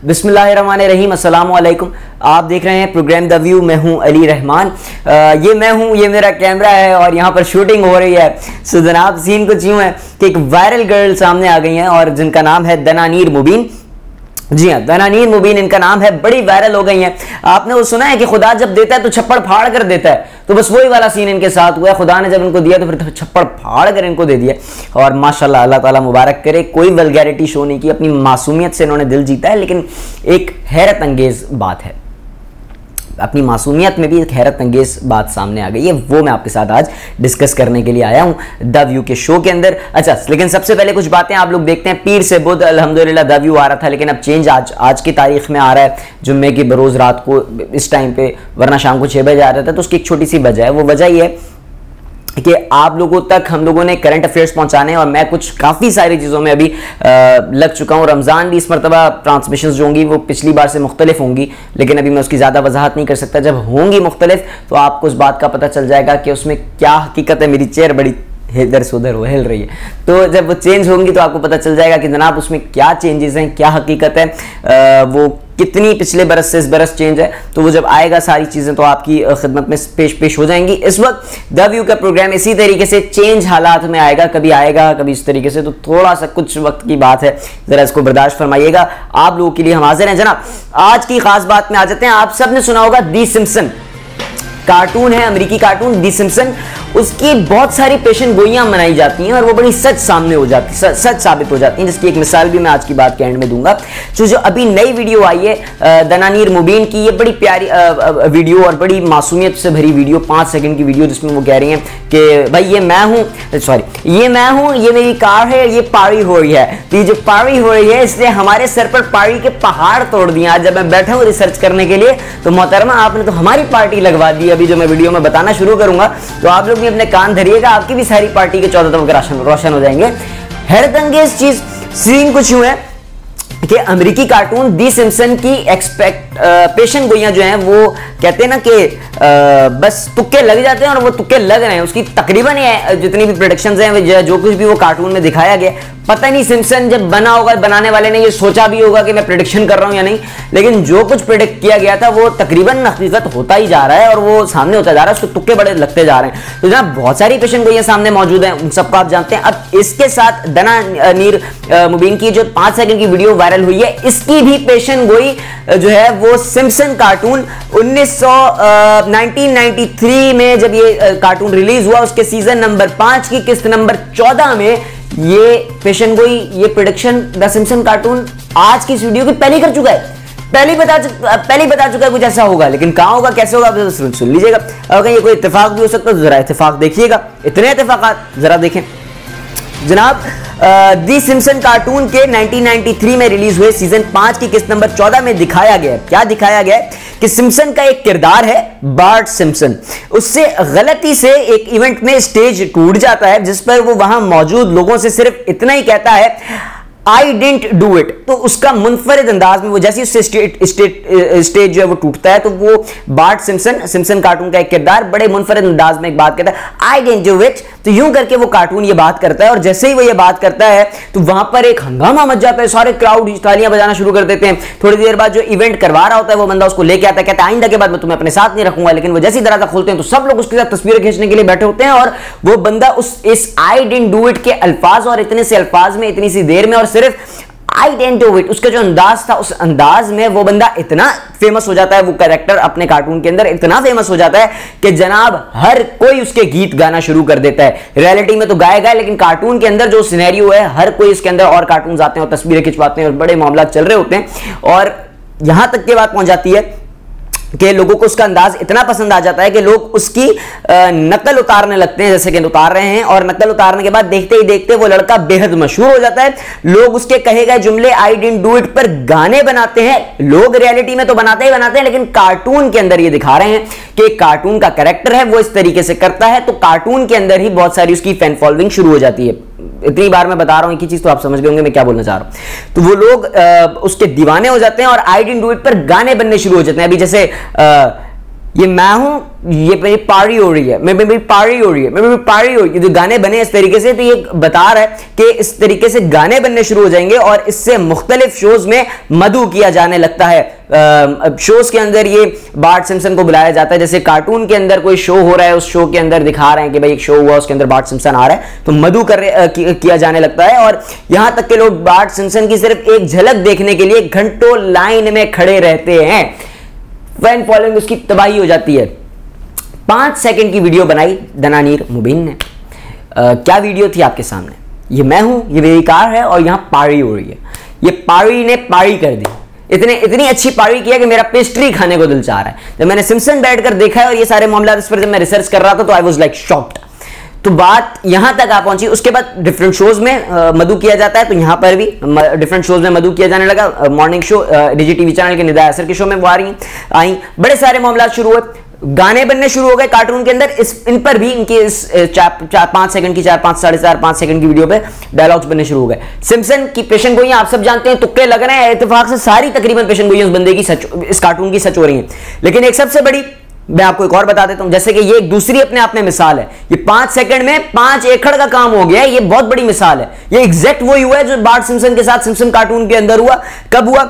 बिस्मिल्लाहिर्रहमानिर्रहीम, अस्सलाम वालेकुम। आप देख रहे हैं प्रोग्राम द व्यू। मैं हूं अली रहमान। ये मैं हूं, ये मेरा कैमरा है और यहाँ पर शूटिंग हो रही है। सो जनाब सीन कुछ यूँ है कि एक वायरल गर्ल सामने आ गई हैं और जिनका नाम है दनानीर मुबीन। जी हाँ, दनानीर मुबीन इनका नाम है। बड़ी वायरल हो गई हैं। आपने वो सुना है कि खुदा जब देता है तो छप्पड़ फाड़ कर देता है, तो बस वही वाला सीन इनके साथ हुआ है। खुदा ने जब इनको दिया तो फिर छप्पड़ फाड़ कर इनको दे दिया। और माशाल्लाह, अल्लाह ताला मुबारक करे। कोई वल्गैरिटी शो नहीं की, अपनी मासूमियत से इन्होंने दिल जीता है। लेकिन एक हैरत अंगेज बात है, अपनी मासूमियत में भी एक हैरत अंगेज बात सामने आ गई है, वो मैं आपके साथ आज डिस्कस करने के लिए आया हूं द व्यू के शो के अंदर। अच्छा, लेकिन सबसे पहले कुछ बातें आप लोग देखते हैं। पीर से बुध अल्हम्दुलिल्लाह द व्यू आ रहा था, लेकिन अब चेंज आज की तारीख में आ रहा है, जुम्मे की बरोज़ रात को इस टाइम पे, वरना शाम को 6 बजे आ रहा था। तो उसकी एक छोटी सी वजह है। वो वजह ये है कि आप लोगों तक हम लोगों ने करंट अफेयर्स पहुंचाने हैं और मैं कुछ काफ़ी सारी चीज़ों में अभी लग चुका हूं। रमज़ान भी इस मरतबा ट्रांसमिशंस जो होंगी वो पिछली बार से मुख्तलिफ होंगी, लेकिन अभी मैं उसकी ज़्यादा वजाहत नहीं कर सकता। जब होंगी मुख्तलिफ तो आपको उस बात का पता चल जाएगा कि उसमें क्या हकीकत है। मेरी चेयर बड़ी इधर से उधर हिल रही है, तो जब वो चेंज होंगी तो आपको पता चल जाएगा कि जनाब उसमें क्या चेंजेस हैं, क्या हकीकत है, वो कितनी पिछले बरस से इस बरस चेंज है। तो वो जब आएगा सारी चीज़ें तो आपकी खिदमत में पेश हो जाएंगी। इस वक्त द व्यू का प्रोग्राम इसी तरीके से चेंज हालात में आएगा, कभी आएगा कभी इस तरीके से, तो थोड़ा सा कुछ वक्त की बात है, ज़रा इसको बर्दाश्त फरमाइएगा। आप लोगों के लिए हम हाजिर हैं। जनाब आज की खास बात में आ जाते हैं। आप सब ने सुना होगा दी सिम्पसन, कार्टून है, अमेरिकी कार्टून दी सिम्पसन। उसकी बहुत सारी पेशन गोइयां मनाई जाती हैं और वो बड़ी सच सामने हो जाती, सच साबित हो जाती हैं, जिसकी एक मिसाल भी मैं आज की बात के एंड में दूंगा। तो जो अभी नई वीडियो आई है दनानीर मुबीन की, ये बड़ी प्यारी वीडियो और बड़ी मासूमियत से भरी वीडियो, 5 सेकंड की वीडियो, जिसमें वो कह रही हैं कि भाई ये मैं हूँ, ये मेरी कार है, ये पारी हो रही है। तो ये जो पारी हो रही है इसने हमारे सर पर पारी के पहाड़ तोड़ दिए। आज जब मैं बैठा हूँ रिसर्च करने के लिए तो मोहतरमा आपने तो हमारी पार्टी लगवा दी। अभी जो मैं वीडियो में बताना शुरू करूंगा तो आप लोग भी अपने कान धरिएगा, आपकी भी सारी पार्टी के 14 तबके रोशन हो जाएंगे। हैरत अंगेज चीज सीन कुछ यूं है कि अमेरिकी कार्टून दी सिम्पसन की पेशन गोइयां जो हैं वो कहते हैं ना कि बस तुक्के लग जाते हैं और वो तुक्के लग रहे हैं। उसकी तकरीबन जितनी भी प्रोडक्शंस हैं, जो कुछ भी वो कार्टून में दिखाया गया, पता नहीं सिम्पसन जब बना होगा, बनाने वाले ने ये सोचा भी होगा कि मैं प्रेडिक्शन कर रहा हूं या नहीं, लेकिन जो कुछ प्रेडिक्ट किया गया था वो तकरीबन हकीकत होता ही जा रहा है और वो सामने होता जा रहा है। उसके तुक्के बड़े लगते जा रहे हैं। तो जनाब बहुत सारी पेशन गोइयां सामने मौजूद हैं, उन सबको आप जानते हैं। अब इसके साथ दनानीर मुबीन की जो 5 सेकंड की वीडियो वायरल हुई है, इसकी भी पेशन गोई जो है वो सिम्पसन कार्टून 1993 में जब ये कार्टून रिलीज हुआ, उसके सीजन नंबर 5 की किस्त नंबर 14 में ये पेशन गोई, ये प्रेडिक्शन द सिम्पसन कार्टून आज की इस वीडियो की पहले कर चुका है। पहले बता चुका है कुछ ऐसा होगा, लेकिन कहां होगा, कैसे होगा, तो सुन लीजिएगा। अगर ये कोई इत्तेफाक भी हो सकता है तो जरा इत्तेफाक देखिएगा। इतने इत्तेफाकात जरा देखें जनाब। दी सिम्पसन कार्टून के 1993 में रिलीज हुए सीजन 5 की किस्त नंबर 14 में दिखाया गया है, क्या दिखाया गया है कि सिम्पसन का एक किरदार है बार्ट सिम्पसन, उससे गलती से एक इवेंट में स्टेज टूट जाता है, जिस पर वो वहां मौजूद लोगों से सिर्फ इतना ही कहता है, आई डिडंट डू इट। तो उसका मुनफरिद अंदाज में वो जैसे उससे स्टेज जो है वो टूटता है, तो वो बार्ट सिम्पसन कार्टून का एक किरदार बड़े मुनफरिद अंदाज में एक बात कहता है, आई डिडंट डू इट। तो यूं करके वो कार्टून ये बात करता है और जैसे ही वो ये बात करता है तो वहां पर एक हंगामा मच जाता है, सारे क्राउड तालियां बजाना शुरू कर देते हैं। थोड़ी देर बाद जो इवेंट करवा रहा होता है वो बंदा उसको लेके आता है, कहता है आइंदा के बाद मैं तुम्हें अपने साथ नहीं रखूंगा। लेकिन वो जैसे ही दरवाजा खोलते हैं तो सब लोग उसके साथ तस्वीरें खींचने के लिए बैठे होते हैं और वो बंदा इस आई डिडंट डू इट के अल्फाज और इतने से अल्फाज में इतनी सी देर में और सिर्फ आई डिडंट डू इट, उसका जो अंदाज था उस अंदाज में वो बंदा इतना फेमस हो जाता है, वो कैरेक्टर अपने कार्टून के अंदर इतना फेमस हो जाता है कि जनाब हर कोई उसके गीत गाना शुरू कर देता है। रियलिटी में तो गाएगा, लेकिन कार्टून के अंदर जो सिनेरियो है, हर कोई इसके अंदर और कार्टून आते हैं और तस्वीरें खिंचवाते हैं और बड़े मामला चल रहे होते हैं। और यहां तक की बात पहुंच जाती है कि लोगों को उसका अंदाज इतना पसंद आ जाता है कि लोग उसकी नकल उतारने लगते हैं, जैसे कि उतार रहे हैं, और नकल उतारने के बाद देखते ही देखते वो लड़का बेहद मशहूर हो जाता है। लोग उसके कहे गए जुमले आई डिडंट डू इट पर गाने बनाते हैं। लोग रियलिटी में तो बनाते ही बनाते हैं, लेकिन कार्टून के अंदर ये दिखा रहे हैं कि कार्टून का कैरेक्टर है वो इस तरीके से करता है, तो कार्टून के अंदर ही बहुत सारी उसकी फैन फॉलोइंग शुरू हो जाती है। इतनी बार मैं बता रहा हूं एक ही चीज तो आप समझ गए होंगे मैं क्या बोलना चाह रहा हूं। तो वो लोग उसके दीवाने हो जाते हैं और आई डिडंट डू इट पर गाने बनने शुरू हो जाते हैं। अभी जैसे ये मैं हूं, ये मेरी पारी हो रही है, मेरी पारी हो रही है, मेरी पारी हो रही है। जो गाने बने इस तरीके से, तो ये बता रहा है कि इस तरीके से गाने बनने शुरू हो जाएंगे और इससे मुख्तलिफ शोज में मधु किया जाने लगता है। शोज के अंदर ये बार्ट सिम्पसन को बुलाया जाता है, जैसे कार्टून के अंदर कोई शो हो रहा है, उस शो के अंदर दिखा रहे हैं कि भाई एक शो हुआ, उसके अंदर बार्ट सिम्पसन आ रहा है, तो मधु किया जाने लगता है। और यहां तक के लोग बार्ट सिम्पसन की सिर्फ एक झलक देखने के लिए घंटों लाइन में खड़े रहते हैं। फैन फॉलोइंग उसकी तबाही हो जाती है। 5 सेकंड की वीडियो बनाई दनानीर मुबीन ने। क्या वीडियो थी आपके सामने? ये मैं हूं, ये मेरी कार है और यहां पारी हो रही है। ये पारी ने पारी कर दी, इतनी अच्छी पारी किया कि मेरा पेस्ट्री खाने को दिल चाह रहा है। जब मैंने सिम्पसन बैठकर देखा है और ये सारे मामला इस पर जब मैं रिसर्च कर रहा था, तो आई वाज लाइक शॉक्ड। तो बात यहां तक आ पहुंची। उसके बाद डिफरेंट शोज में मधु किया जाता है, तो यहां पर भी डिफरेंट शोज में मधु किया जाने लगा। मॉर्निंग शो डिजी टीवी चैनल के निदा असर के शो में वो आई, बड़े सारे मामला शुरू हुए, गाने बनने शुरू हो गए कार्टून के अंदर। इन पर भी इनके इस 4-5 सेकंड की 4-5 सेकंड की वीडियो पे डायलॉग्स बनने शुरू हो गए। सिम्पसन की पेशन गोइयां आप सब जानते हैं, तुक्के लग रहे हैं, इत्तेफाक से सारी तकरीबन पेशन गोइयां उस बंदे की इस कार्टून की सच हो रही हैं। लेकिन एक सबसे बड़ी मैं आपको एक और बता देता हूं, जैसे कि ये एक दूसरी अपने आप में मिसाल है। ये 5 सेकंड में 5 एकड़ का काम हो गया है, ये बहुत बड़ी मिसाल है। ये एग्जैक्ट वही हुआ है जो बार्ट सिम्पसन के साथ सिम्पसन कार्टून के अंदर हुआ। कब हुआ?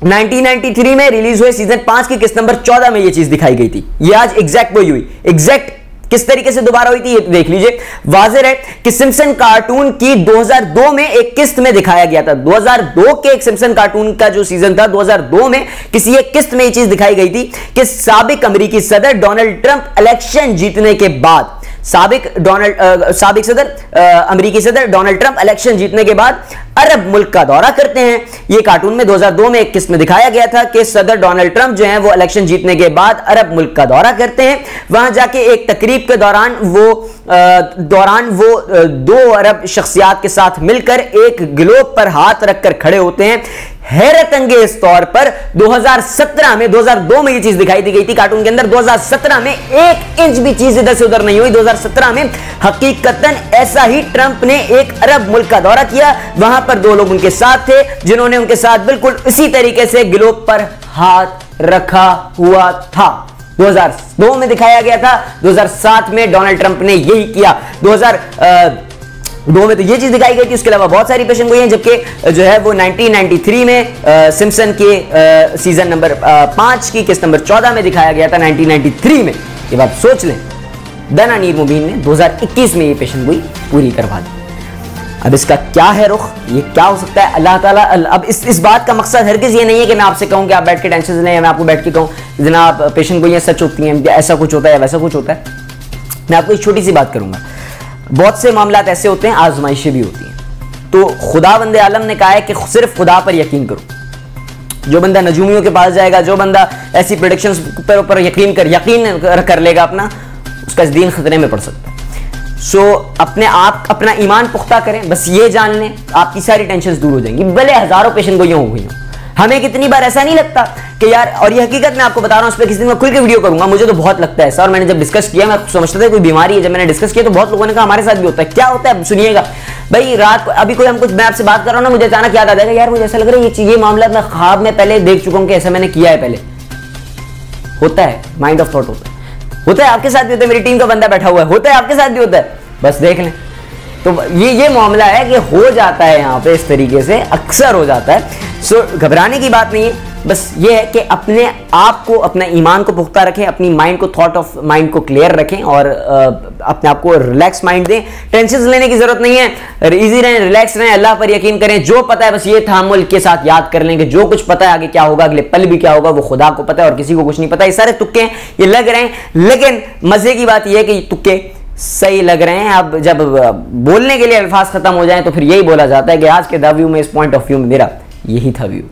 1993 में रिलीज हुए सीजन 5 की किस्त नंबर 14 में ये चीज दिखाई गई थी। ये आज एग्जैक्ट वही हुई। एग्जैक्ट किस तरीके से दोबारा हुई थी ये देख लीजिए। वाज़ेह है कि सिम्पसन कार्टून की 2002 में एक किस्त में दिखाया गया था। 2002 के एक सिम्पसन कार्टून का जो सीजन था, 2002 में किसी एक किस्त में ये चीज दिखाई गई थी कि साबिक अमेरिकी सदर डोनाल्ड ट्रंप इलेक्शन जीतने के बाद, साबिक अमेरिकी सदर डोनाल्ड ट्रंप इलेक्शन जीतने के बाद अरब मुल्क का दौरा करते हैं। ये कार्टून में 2002 में एक किस्त में दिखाया गया था कि सदर डोनाल्ड ट्रंप जो है वो इलेक्शन जीतने के बाद अरब मुल्क का दौरा करते हैं। वहां जाके एक तकरीब के दौरान वो 2 अरब शख्सियात के साथ मिलकर एक ग्लोब पर हाथ रखकर खड़े होते हैं। हैरत अंगेज तौर पर 2017 में, 2002 में ये चीज दिखाई दी गई थी कार्टून के अंदर, 2017 में 1 इंच भी चीज इधर से उधर नहीं हुई। 2017 में हकीकतन ऐसा ही ट्रंप ने एक अरब मुल्क का दौरा किया। वहां पर 2 लोग उनके साथ थे जिन्होंने उनके साथ बिल्कुल इसी तरीके से ग्लोब पर हाथ रखा हुआ था। 2002 में दिखाया गया था, 2007 में डोनाल्ड ट्रंप ने यही किया। 2002 में तो ये चीज दिखाई गई थी। उसके अलावा बहुत सारी पेशन गोई हैं, जबकि जो है वो 1993 में सिम्पसन के सीजन नंबर 5 की किस्त नंबर 14 में दिखाया गया था 1993 में। ये बात सोच लें, दनानीर मुबीन ने 2021 में ये पेशन गोई पूरी करवा दी। अब इसका क्या है रुख, ये क्या हो सकता है? अल्लाह ताला। अब इस बात का मकसद हरगिज़ ये नहीं है कि मैं आपसे कहूं कि आप बैठ के टेंशन लें, या मैं आपको बैठ के कहूं जनाब पेशन गोइयां सच होती हैं, ऐसा कुछ होता है या वैसा कुछ होता है। मैं आपको एक छोटी सी बात करूंगा। बहुत से मामलात ऐसे होते हैं, आजमाइशें भी होती हैं। तो खुदावंद आलम ने कहा है कि सिर्फ खुदा पर यकीन करो। जो बंदा नजूमियों के पास जाएगा, जो बंदा ऐसी प्रेडिक्शंस पर यकीन कर लेगा अपना, उसका दीन खतरे में पड़ सकता है। अपने आप अपना ईमान पुख्ता करें, बस ये जान लें आपकी सारी टेंशन दूर हो जाएंगी, भले हजारों पेशन गोइयां हो गई हो। हमें कितनी बार ऐसा नहीं लगता कि यार, और ये हकीकत मैं आपको बता रहा हूं, उस पर किसी दिन मैं खुल के वीडियो करूंगा, मुझे तो बहुत लगता है ऐसा। और मैंने जब डिस्कस किया, मैं समझता था कोई बीमारी है, जब मैंने डिस्कस किया तो बहुत लोगों ने कहा हमारे साथ भी होता है। क्या होता है सुनिएगा भाई। रात को अभी कोई मैं आपसे बात कर रहा हूं ना, मुझे अचानक याद आ जाएगा, यार मुझे ऐसा लग रहा है ये मामला मैं ख्वाब में पहले देख चुका हूं कि ऐसा मैंने किया है पहले। होता है, माइंड ऑफ थॉट होता है आपके साथ भी होता है। मेरी टीम का बंदा बैठा हुआ है, होता है आपके साथ भी होता है, बस देख लें। तो ये मामला है कि हो जाता है यहाँ पे, इस तरीके से अक्सर हो जाता है। सो घबराने की बात नहीं है, बस ये है कि अपने आप को, अपना ईमान को पुख्ता रखें, अपनी माइंड को, थॉट ऑफ माइंड को क्लियर रखें और अपने आप को रिलैक्स माइंड दें। टेंशन लेने की जरूरत नहीं है, इजी रहें, रिलैक्स रहें, अल्लाह पर यकीन करें। जो पता है बस ये तहम्मुल के साथ याद कर लें कि जो कुछ पता है आगे क्या होगा, अगले पल भी क्या होगा, वो खुदा को पता है और किसी को कुछ नहीं पता। ये सारे तुक्के हैं, ये लग रहे हैं, लेकिन मजे की बात यह है कि तुक्के सही लग रहे हैं। अब जब बोलने के लिए अल्फाज खत्म हो जाएं तो फिर यही बोला जाता है कि आज के द व्यू में, इस पॉइंट ऑफ व्यू में मेरा यही था व्यू।